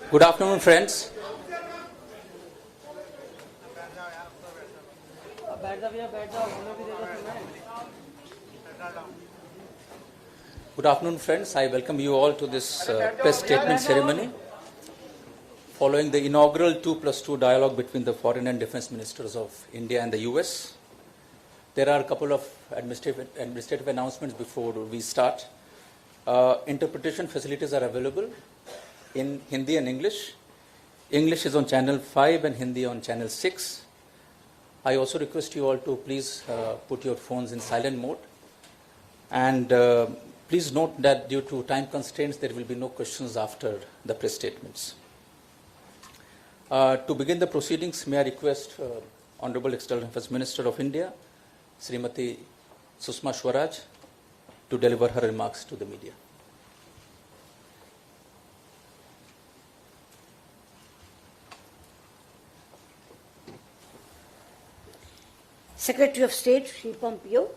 Good afternoon, friends. Good afternoon, friends. I welcome you all to this press statement ceremony following the inaugural 2+2 dialogue between the Foreign and Defense Ministers of India and the US. There are a couple of administrative announcements before we start. Interpretation facilities are available in Hindi and English. English is on channel 5 and Hindi on channel 6. I also request you all to please put your phones in silent mode. And please note that due to time constraints, there will be no questions after the press statements. To begin the proceedings, may I request Honorable External Affairs Minister of India, Srimati Sushma Swaraj, to deliver her remarks to the media. Secretary of State Shri Pompeo,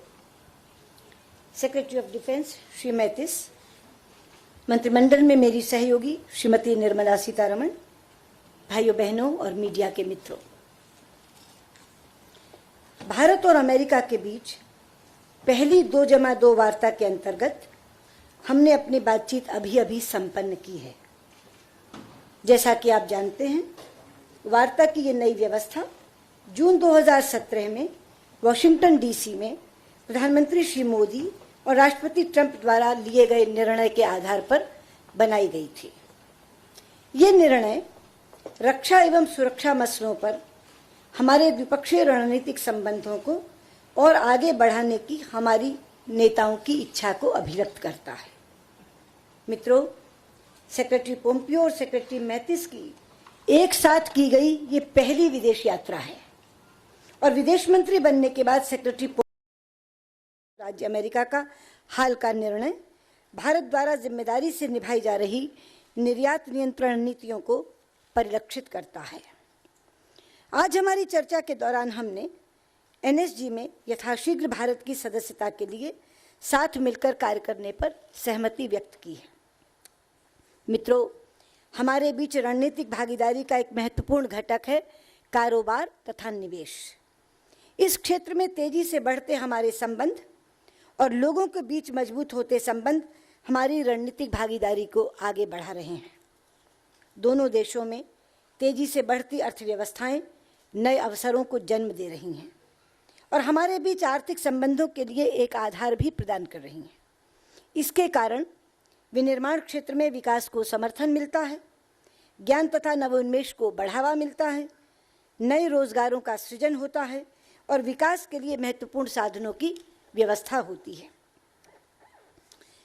Secretary of Defense Shri Mattis, मंत्रिमंडल में मेरी सहयोगी श्रीमती निर्मला सीतारमण, भाइयों बहनों और media के मित्रों, भारत और अमेरिका के बीच पहली 2+2 वार्ता के अंतर्गत हमने अपनी बातचीत अभी संपन्न की है। जैसा कि आप जानते हैं, वार्ता की ये नई व्यवस्था जून 2017 में वॉशिंगटन डीसी में प्रधानमंत्री श्री मोदी और राष्ट्रपति ट्रंप द्वारा लिए गए निर्णय के आधार पर बनाई गई थी। ये निर्णय रक्षा एवं सुरक्षा मसलों पर हमारे द्विपक्षीय रणनीतिक संबंधों को और आगे बढ़ाने की हमारी नेताओं की इच्छा को अभिव्यक्त करता है। मित्रों, सेक्रेटरी पोम्पियो और सेक्रेटरी मैथिस की एक साथ की गई ये पहली विदेश यात्रा है और विदेश मंत्री बनने के बाद सेक्रेटरी राज्य अमेरिका का हाल का निर्णय भारत द्वारा जिम्मेदारी से निभाई जा रही निर्यात नियंत्रण नीतियों को परिलक्षित करता है। आज हमारी चर्चा के दौरान हमने एनएसजी में यथाशीघ्र भारत की सदस्यता के लिए साथ मिलकर कार्य करने पर सहमति व्यक्त की है। मित्रों, हमारे बीच रणनीतिक भागीदारी का एक महत्वपूर्ण घटक है कारोबार तथा निवेश। इस क्षेत्र में तेजी से बढ़ते हमारे संबंध और लोगों के बीच मजबूत होते संबंध हमारी रणनीतिक भागीदारी को आगे बढ़ा रहे हैं। दोनों देशों में तेजी से बढ़ती अर्थव्यवस्थाएं नए अवसरों को जन्म दे रही हैं और हमारे बीच आर्थिक संबंधों के लिए एक आधार भी प्रदान कर रही हैं। इसके कारण विनिर्माण क्षेत्र में विकास को समर्थन मिलता है, ज्ञान तथा नवोन्मेष को बढ़ावा मिलता है, नए रोजगारों का सृजन होता है और विकास के लिए महत्वपूर्ण साधनों की व्यवस्था होती है।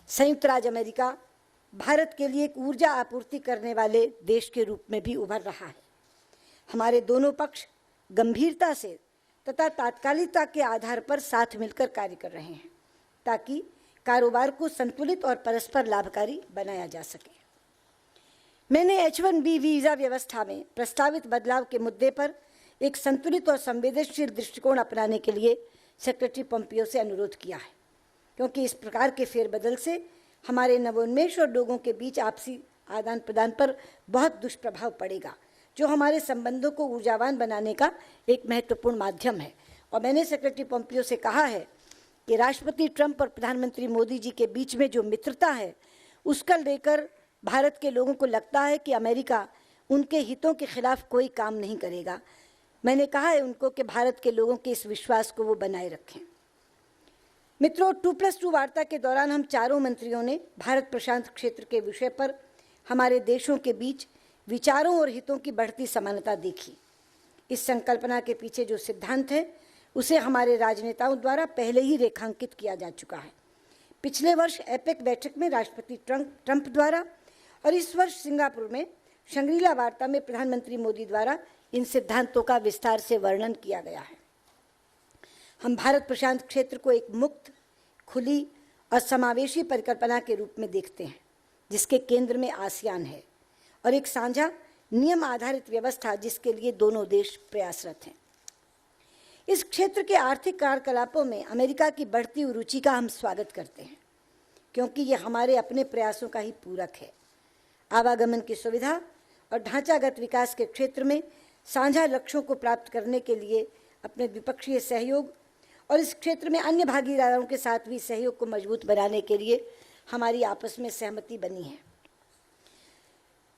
संयुक्त राज्य अमेरिका भारत के लिए एक ऊर्जा आपूर्ति करने वाले देश के रूप में भी उभर रहा है। हमारे दोनों पक्ष गंभीरता से तथा तात्कालिकता के आधार पर साथ मिलकर कार्य कर रहे हैं ताकि कारोबार को संतुलित और परस्पर लाभकारी बनाया जा सके। मैंने H1B वीजा व्यवस्था में प्रस्तावित बदलाव के मुद्दे पर एक संतुलित और संवेदनशील दृष्टिकोण अपनाने के लिए सेक्रेटरी पोम्पियो से अनुरोध किया है, क्योंकि इस प्रकार के फेरबदल से हमारे नवोन्मेष और लोगों के बीच आपसी आदान प्रदान पर बहुत दुष्प्रभाव पड़ेगा, जो हमारे संबंधों को ऊर्जावान बनाने का एक महत्वपूर्ण माध्यम है। और मैंने सेक्रेटरी पोम्पियो से कहा है कि राष्ट्रपति ट्रंप और प्रधानमंत्री मोदी जी के बीच में जो मित्रता है, उसका लेकर भारत के लोगों को लगता है कि अमेरिका उनके हितों के खिलाफ कोई काम नहीं करेगा। मैंने कहा है उनको कि भारत के लोगों के इस विश्वास को वो बनाए रखें। मित्रों, 2+2 वार्ता के दौरान हम चारों मंत्रियों ने भारत प्रशांत क्षेत्र के विषय पर हमारे देशों के बीच विचारों और हितों की बढ़ती समानता देखी। इस संकल्पना के पीछे जो सिद्धांत है, उसे हमारे राजनेताओं द्वारा पहले ही रेखांकित किया जा चुका है। पिछले वर्ष एपेक बैठक में राष्ट्रपति ट्रंप द्वारा और इस वर्ष सिंगापुर में शंग्रीला वार्ता में प्रधानमंत्री मोदी द्वारा इन सिद्धांतों का विस्तार से वर्णन किया गया है। हम भारत प्रशांत क्षेत्र को एक मुक्त, खुली और समावेशी परिकल्पना के रूप में देखते हैं, जिसके केंद्र में आसियान है और एक साझा नियम आधारित व्यवस्था जिसके लिए दोनों देश प्रयासरत हैं। इस क्षेत्र के आर्थिक कार्यकलापों में अमेरिका की बढ़ती रुचि का हम स्वागत करते हैं, क्योंकि ये हमारे अपने प्रयासों का ही पूरक है। आवागमन की सुविधा और ढांचागत विकास के क्षेत्र में साझा लक्ष्यों को प्राप्त करने के लिए अपने द्विपक्षीय सहयोग और इस क्षेत्र में अन्य भागीदारों के साथ भी सहयोग को मजबूत बनाने के लिए हमारी आपस में सहमति बनी है।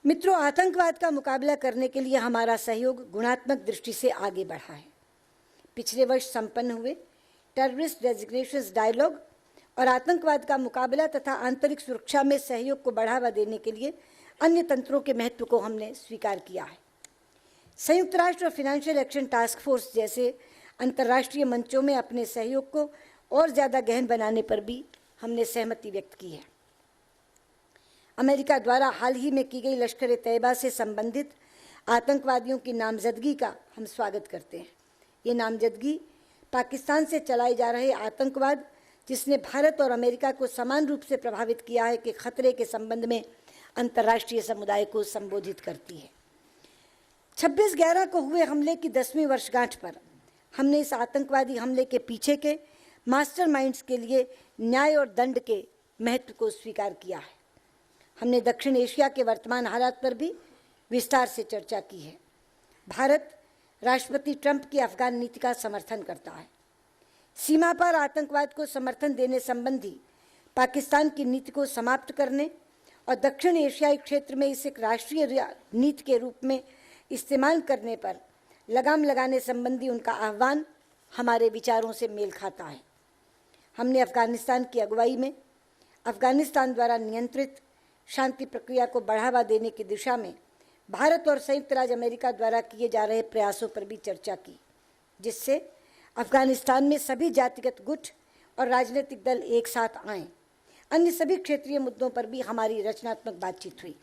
मित्रों, आतंकवाद का मुकाबला करने के लिए हमारा सहयोग गुणात्मक दृष्टि से आगे बढ़ा है। पिछले वर्ष संपन्न हुए टेररिस्ट डेजिग्नेशंस डायलॉग और आतंकवाद का मुकाबला तथा आंतरिक सुरक्षा में सहयोग को बढ़ावा देने के लिए अन्य तंत्रों के महत्व को हमने स्वीकार किया है। संयुक्त राष्ट्र और फाइनेंशियल एक्शन टास्क फोर्स जैसे अंतर्राष्ट्रीय मंचों में अपने सहयोग को और ज़्यादा गहन बनाने पर भी हमने सहमति व्यक्त की है। अमेरिका द्वारा हाल ही में की गई लश्कर ए तैयबा से संबंधित आतंकवादियों की नामजदगी का हम स्वागत करते हैं। ये नामजदगी पाकिस्तान से चलाए जा रहे आतंकवाद, जिसने भारत और अमेरिका को समान रूप से प्रभावित किया है, कि खतरे के संबंध में अंतर्राष्ट्रीय समुदाय को संबोधित करती है। 26/11 को हुए हमले की 10वीं वर्षगांठ पर हमने इस आतंकवादी हमले के पीछे के मास्टरमाइंड्स के लिए न्याय और दंड के महत्व को स्वीकार किया है। हमने दक्षिण एशिया के वर्तमान हालात पर भी विस्तार से चर्चा की है। भारत राष्ट्रपति ट्रंप की अफगान नीति का समर्थन करता है। सीमा पर आतंकवाद को समर्थन देने संबंधी पाकिस्तान की नीति को समाप्त करने और दक्षिण एशियाई क्षेत्र में इसे एक राष्ट्रीय नीति के रूप में इस्तेमाल करने पर लगाम लगाने संबंधी उनका आह्वान हमारे विचारों से मेल खाता है। हमने अफगानिस्तान की अगुवाई में अफगानिस्तान द्वारा नियंत्रित शांति प्रक्रिया को बढ़ावा देने की दिशा में भारत और संयुक्त राज्य अमेरिका द्वारा किए जा रहे प्रयासों पर भी चर्चा की, जिससे अफगानिस्तान में सभी जातिगत गुट और राजनीतिक दल एक साथ आएं। अन्य सभी क्षेत्रीय मुद्दों पर भी हमारी रचनात्मक बातचीत हुई।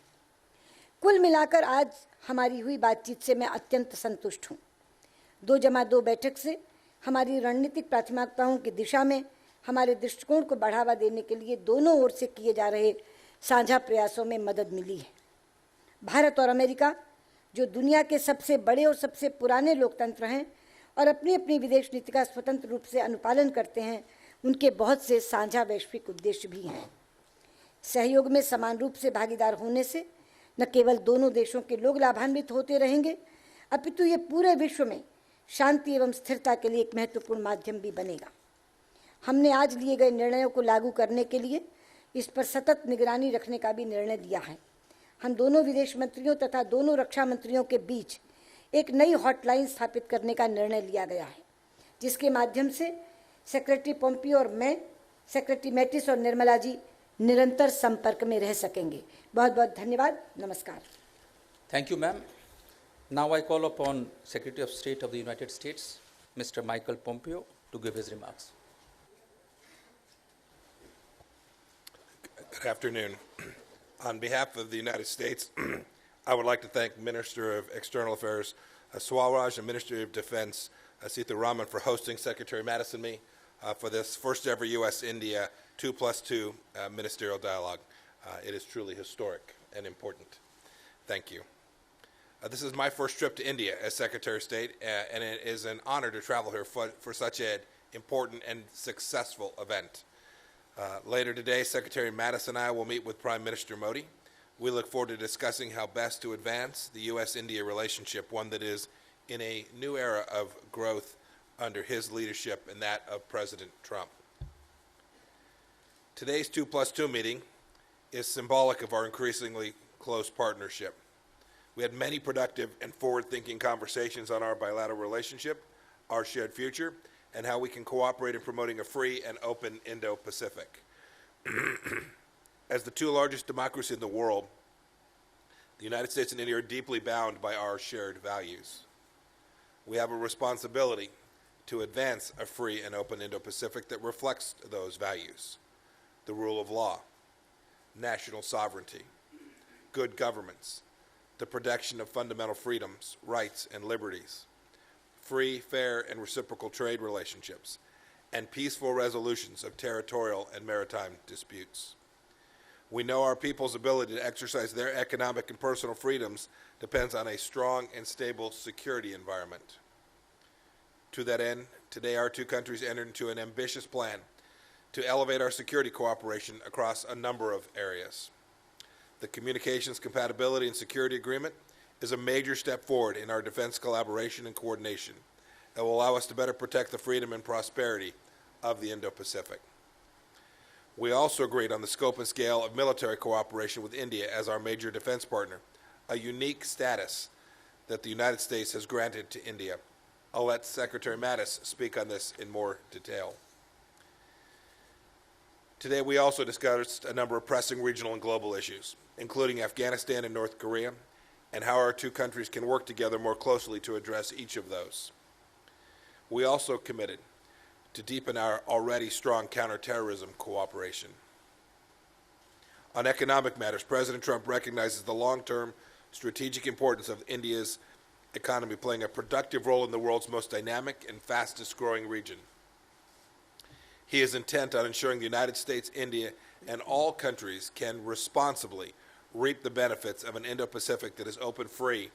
कुल मिलाकर आज हमारी हुई बातचीत से मैं अत्यंत संतुष्ट हूँ। 2+2 बैठक से हमारी रणनीतिक प्राथमिकताओं की दिशा में हमारे दृष्टिकोण को बढ़ावा देने के लिए दोनों ओर से किए जा रहे साझा प्रयासों में मदद मिली है। भारत और अमेरिका, जो दुनिया के सबसे बड़े और सबसे पुराने लोकतंत्र हैं और अपनी अपनी विदेश नीति का स्वतंत्र रूप से अनुपालन करते हैं, उनके बहुत से साझा वैश्विक उद्देश्य भी हैं। सहयोग में समान रूप से भागीदार होने से न केवल दोनों देशों के लोग लाभान्वित होते रहेंगे, अपितु ये पूरे विश्व में शांति एवं स्थिरता के लिए एक महत्वपूर्ण माध्यम भी बनेगा। हमने आज लिए गए निर्णयों को लागू करने के लिए इस पर सतत निगरानी रखने का भी निर्णय लिया है। हम दोनों विदेश मंत्रियों तथा दोनों रक्षा मंत्रियों के बीच एक नई हॉटलाइन स्थापित करने का निर्णय लिया गया है, जिसके माध्यम से सेक्रेटरी पोम्पियो और मैं, सेक्रेटरी मैटिस और निर्मला जी निरंतर संपर्क में रह सकेंगे। बहुत बहुत धन्यवाद। नमस्कार। Thank you, ma'am. Now I call upon Secretary of State of the United States, Mr. Michael Pompeo, to give his remarks. Good afternoon. On behalf of the United States, I would like to thank Minister of External Affairs Swaraj and Ministry of Defense Sitharaman for hosting Secretary Mattis and me for this first ever U.S.-India 2+2 ministerial dialogue. It is truly historic and important. Thank you. This is my first trip to India as Secretary of State, and it is an honor to travel here for such an important and successful event. Later today, Secretary Mattis and I will meet with Prime Minister Modi. We look forward to discussing how best to advance the U.S.-India relationship, one that is in a new era of growth under his leadership and that of President Trump. Today's 2+2 meeting is symbolic of our increasingly close partnership. We had many productive and forward-thinking conversations on our bilateral relationship, our shared future, and how we can cooperate in promoting a free and open Indo-Pacific. As the two largest democracies in the world, the United States and India are deeply bound by our shared values. We have a responsibility to advance a free and open Indo-Pacific that reflects those values: the rule of law, national sovereignty, good governance, the protection of fundamental freedoms, rights, and liberties, free, fair, and reciprocal trade relationships, and peaceful resolutions of territorial and maritime disputes. We know our people's ability to exercise their economic and personal freedoms depends on a strong and stable security environment. To that end, today our two countries entered into an ambitious plan to elevate our security cooperation across a number of areas. The Communications Compatibility and Security Agreement is a major step forward in our defense collaboration and coordination that will allow us to better protect the freedom and prosperity of the Indo-Pacific. We also agreed on the scope and scale of military cooperation with India as our major defense partner, a unique status that the United States has granted to India. I'll let Secretary Mattis speak on this in more detail. Today, we also discussed a number of pressing regional and global issues, including Afghanistan and North Korea, and how our two countries can work together more closely to address each of those. We also committed to deepen our already strong counterterrorism cooperation. On economic matters, President Trump recognizes the long-term strategic importance of India's economy playing a productive role in the world's most dynamic and fastest-growing region. He is intent on ensuring the United States, India, and all countries can responsibly reap the benefits of an Indo-Pacific that is open, free,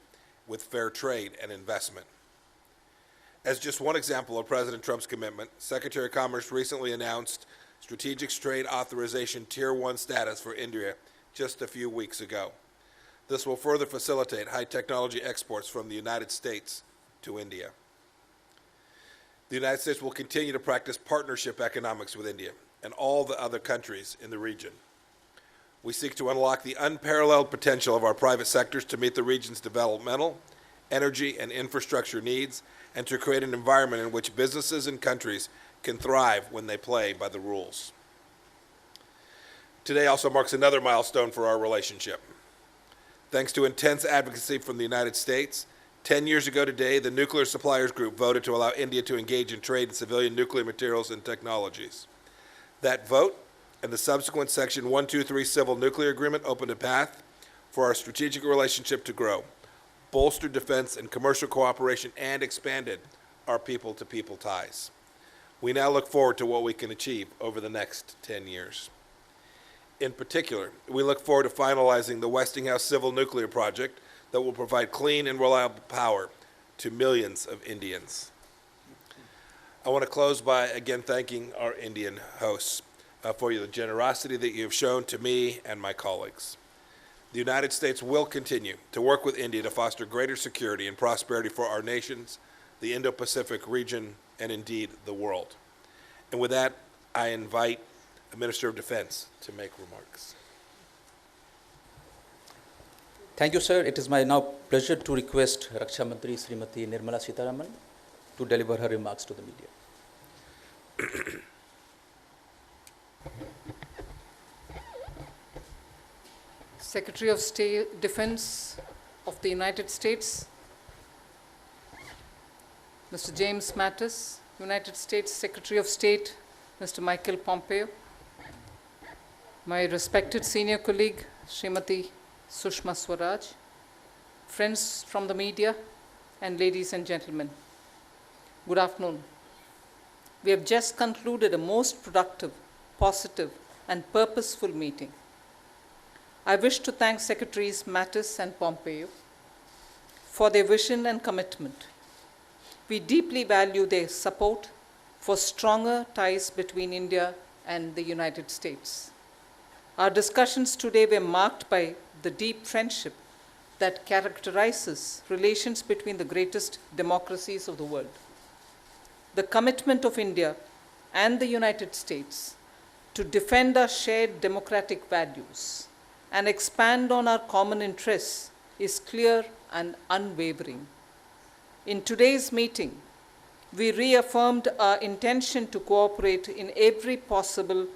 with fair trade and investment. As just one example of President Trump's commitment, Secretary of Commerce recently announced Strategic Trade Authorization Tier 1 status for India just a few weeks ago. This will further facilitate high-technology exports from the United States to India. The United States will continue to practice partnership economics with India and all the other countries in the region. We seek to unlock the unparalleled potential of our private sectors to meet the region's developmental, energy, and infrastructure needs, and to create an environment in which businesses and countries can thrive when they play by the rules. Today also marks another milestone for our relationship. Thanks to intense advocacy from the United States, 10 years ago today, the Nuclear Suppliers Group voted to allow India to engage in trade in civilian nuclear materials and technologies. That vote and the subsequent Section 123 Civil Nuclear Agreement opened a path for our strategic relationship to grow, bolstered defense and commercial cooperation, and expanded our people-to-people ties. We now look forward to what we can achieve over the next 10 years. In particular, we look forward to finalizing the Westinghouse Civil Nuclear Project that will provide clean and reliable power to millions of Indians. I want to close by again thanking our Indian hosts for the generosity that you have shown to me and my colleagues. The United States will continue to work with India to foster greater security and prosperity for our nations, the Indo-Pacific region, and indeed the world. And with that, I invite the Minister of Defense to make remarks. Thank you, sir. It is my now pleasure to request Raksha Mantri Srimati Nirmala Sitharaman to deliver her remarks to the media. Secretary of State Defense of the United States, Mr. James Mattis, United States Secretary of State, Mr. Michael Pompeo, my respected senior colleague, Srimati Sushma Swaraj, friends from the media, and ladies and gentlemen, good afternoon. We have just concluded a most productive, positive, and purposeful meeting. I wish to thank Secretaries Mattis and Pompeo for their vision and commitment. We deeply value their support for stronger ties between India and the United States. Our discussions today were marked by the deep friendship that characterizes relations between the greatest democracies of the world. The commitment of India and the United States to defend our shared democratic values and expand on our common interests is clear and unwavering. In today's meeting, we reaffirmed our intention to cooperate in every possible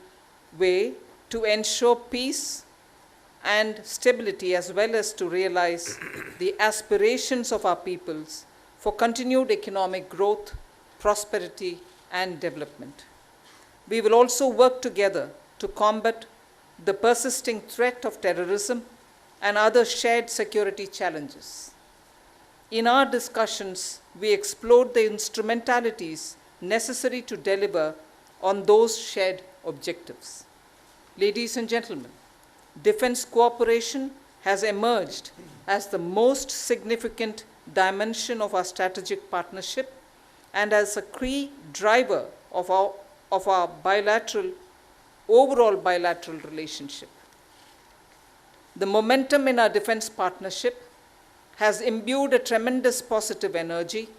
way to ensure peace and stability, as well as to realize the aspirations of our peoples for continued economic growth, prosperity, and development. We will also work together to combat the persisting threat of terrorism and other shared security challenges. In our discussions, we explored the instrumentalities necessary to deliver on those shared objectives. Ladies and gentlemen, defense cooperation has emerged as the most significant dimension of our strategic partnership and as a key driver of our overall bilateral relationship. The momentum in our defense partnership has imbued a tremendous positive energy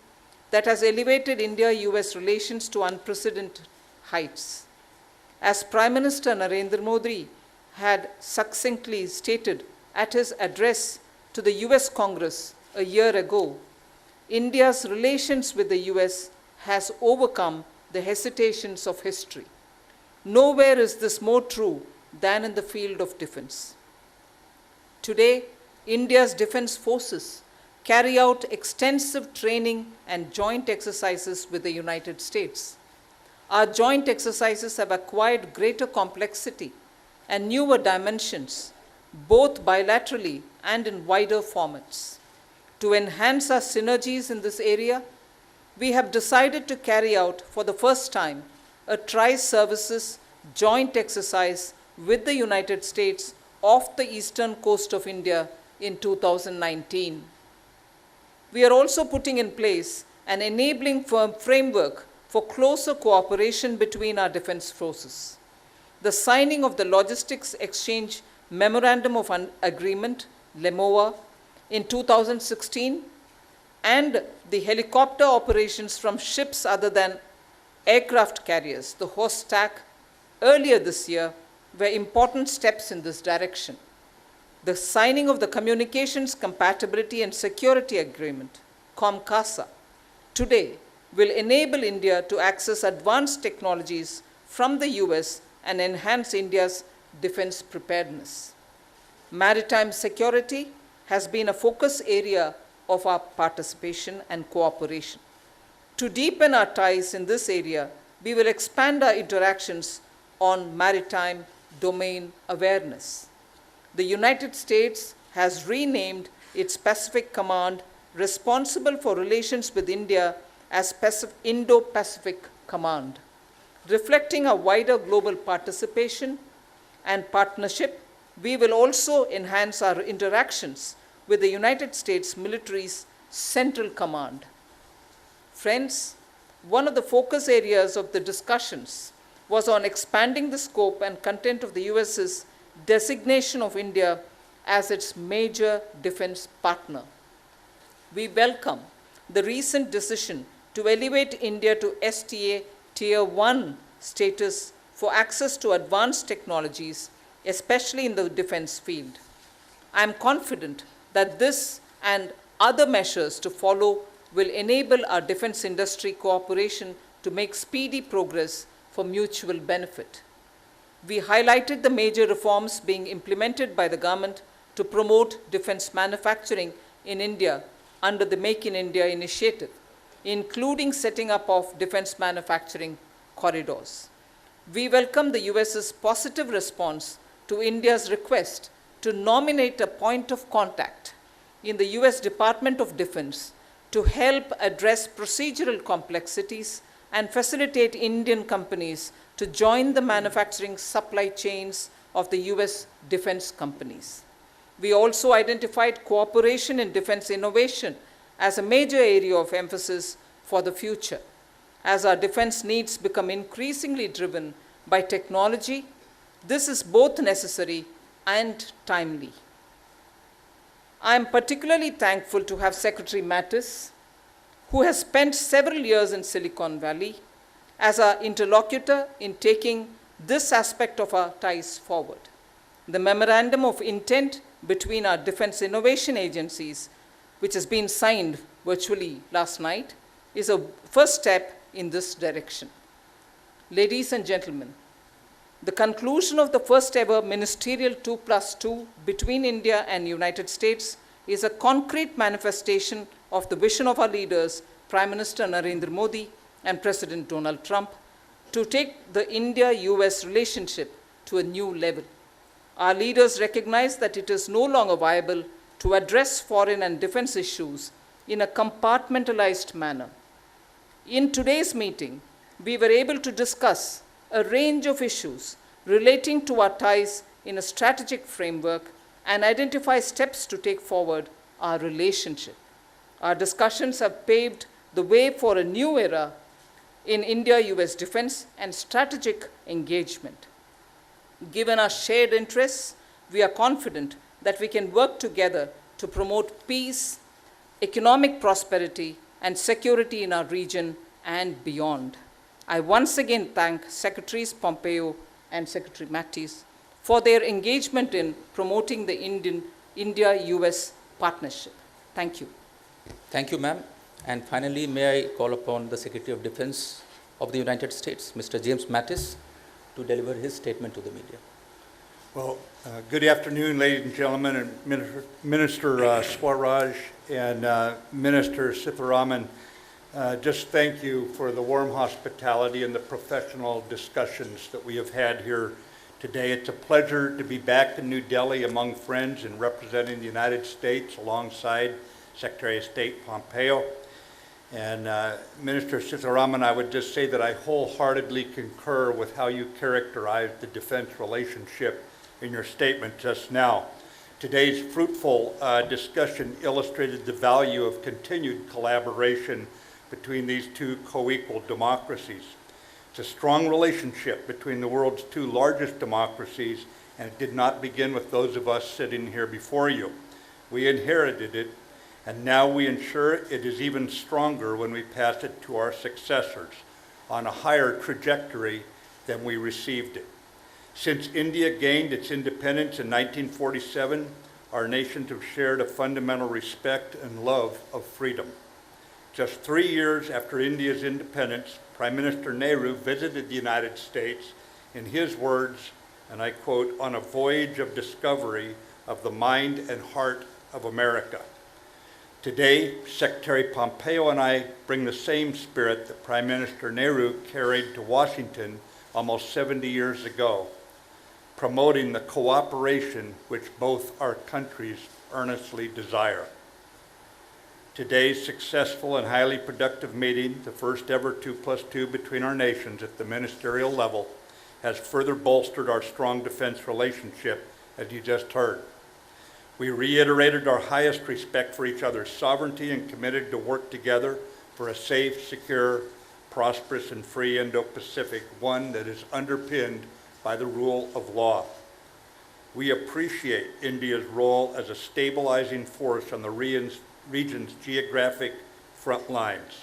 that has elevated India-US relations to unprecedented heights. As Prime Minister Narendra Modi had succinctly stated at his address to the US Congress a year ago, India's relations with the US has overcome the hesitations of history. Nowhere is this more true than in the field of defense. Today, India's defense forces carry out extensive training and joint exercises with the United States. Our joint exercises have acquired greater complexity and newer dimensions, both bilaterally and in wider formats. To enhance our synergies in this area, we have decided to carry out for the first time a tri-services joint exercise with the United States off the eastern coast of India in 2019. We are also putting in place an enabling framework for closer cooperation between our defense forces. The signing of the Logistics Exchange Memorandum of Agreement, LEMOA, in 2016, and the helicopter operations from ships other than aircraft carriers, the horse stack, earlier this year, were important steps in this direction. The signing of the Communications Compatibility and Security Agreement, COMCASA, today will enable India to access advanced technologies from the US and enhance India's defense preparedness. Maritime security has been a focus area of our participation and cooperation. To deepen our ties in this area, we will expand our interactions on maritime domain awareness. The United States has renamed its Pacific Command responsible for relations with India as Indo-Pacific Command. Reflecting a wider global participation and partnership, we will also enhance our interactions with the United States military's Central Command. Friends, one of the focus areas of the discussions was on expanding the scope and content of the US's designation of India as its major defense partner. We welcome the recent decision to elevate India to STA Tier 1 status for access to advanced technologies, especially in the defense field. I am confident that this and other measures to follow will enable our defense industry cooperation to make speedy progress for mutual benefit. We highlighted the major reforms being implemented by the government to promote defense manufacturing in India under the Make in India initiative, including setting up of defense manufacturing corridors. We welcome the US's positive response to India's request to nominate a point of contact in the US Department of Defense to help address procedural complexities and facilitate Indian companies to join the manufacturing supply chains of the US defense companies. We also identified cooperation in defense innovation as a major area of emphasis for the future, as our defense needs become increasingly driven by technology. This is both necessary and timely. I am particularly thankful to have Secretary Mattis, who has spent several years in Silicon Valley, as our interlocutor in taking this aspect of our ties forward. The Memorandum of Intent between our defense innovation agencies, which has been signed virtually last night, is a first step in this direction. Ladies and gentlemen, the conclusion of the first ever ministerial 2+2 between India and United States is a concrete manifestation of the vision of our leaders, Prime Minister Narendra Modi and President Donald Trump, to take the India-US relationship to a new level. Our leaders recognize that it is no longer viable to address foreign and defense issues in a compartmentalized manner. In today's meeting, we were able to discuss a range of issues relating to our ties in a strategic framework and identify steps to take forward our relationship. Our discussions have paved the way for a new era in India-US defense and strategic engagement. Given our shared interests, we are confident that we can work together to promote peace, economic prosperity, and security in our region and beyond. I once again thank Secretaries Pompeo and Secretary Mattis for their engagement in promoting the India-US partnership. Thank you. Thank you, ma'am. And finally, may I call upon the Secretary of Defense of the United States, Mr. James Mattis, to deliver his statement to the media. Well, good afternoon, ladies and gentlemen, and Minister Swaraj and Minister Sitharaman. Just thank you for the warm hospitality and the professional discussions that we have had here today. It's a pleasure to be back in New Delhi among friends and representing the United States alongside Secretary of State Pompeo. And Minister Sitharaman, I would just say that I wholeheartedly concur with how you characterized the defense relationship in your statement just now. Today's fruitful discussion illustrated the value of continued collaboration between these two co-equal democracies. It's a strong relationship between the world's two largest democracies, and it did not begin with those of us sitting here before you. We inherited it, and now we ensure it is even stronger when we pass it to our successors on a higher trajectory than we received it. Since India gained its independence in 1947, our nations have shared a fundamental respect and love of freedom. Just 3 years after India's independence, Prime Minister Nehru visited the United States, in his words, and I quote, "on a voyage of discovery of the mind and heart of America." Today, Secretary Pompeo and I bring the same spirit that Prime Minister Nehru carried to Washington almost 70 years ago, promoting the cooperation which both our countries earnestly desire. Today's successful and highly productive meeting, the first ever 2+2 between our nations at the ministerial level, has further bolstered our strong defense relationship, as you just heard. We reiterated our highest respect for each other's sovereignty and committed to work together for a safe, secure, prosperous, and free Indo-Pacific, one that is underpinned by the rule of law. We appreciate India's role as a stabilizing force on the region's geographic front lines.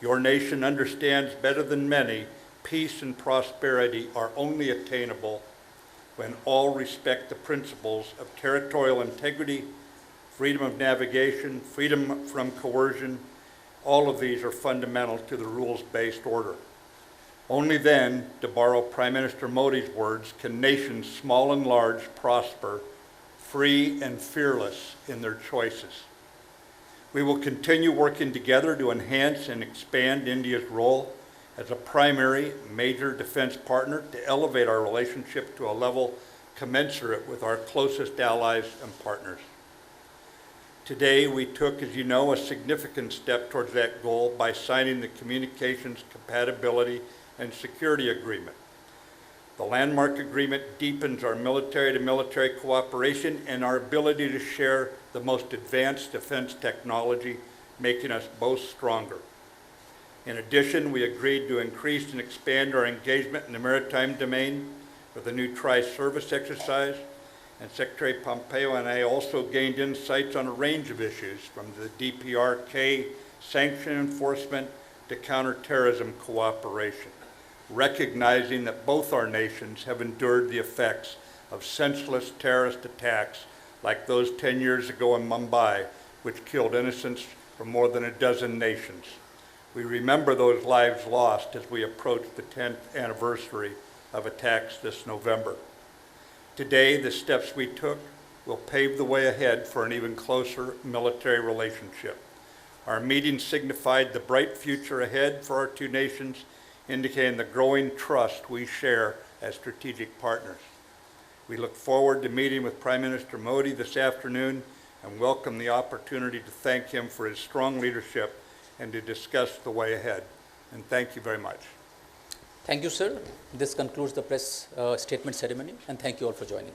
Your nation understands better than many, peace and prosperity are only attainable when all respect the principles of territorial integrity, freedom of navigation, freedom from coercion. All of these are fundamental to the rules-based order. Only then, to borrow Prime Minister Modi's words, can nations small and large prosper, free and fearless in their choices. We will continue working together to enhance and expand India's role as a primary major defense partner to elevate our relationship to a level commensurate with our closest allies and partners. Today, we took, as you know, a significant step towards that goal by signing the Communications Compatibility and Security Agreement. The landmark agreement deepens our military-to-military cooperation and our ability to share the most advanced defense technology, making us both stronger. In addition, we agreed to increase and expand our engagement in the maritime domain with a new tri-service exercise, and Secretary Pompeo and I also gained insights on a range of issues, from the DPRK sanction enforcement to counterterrorism cooperation, recognizing that both our nations have endured the effects of senseless terrorist attacks like those 10 years ago in Mumbai, which killed innocents from more than a dozen nations. We remember those lives lost as we approach the 10th anniversary of attacks this November. Today, the steps we took will pave the way ahead for an even closer military relationship. Our meeting signified the bright future ahead for our two nations, indicating the growing trust we share as strategic partners. We look forward to meeting with Prime Minister Modi this afternoon and welcome the opportunity to thank him for his strong leadership and to discuss the way ahead. And thank you very much. Thank you, sir. This concludes the press statement ceremony, and thank you all for joining.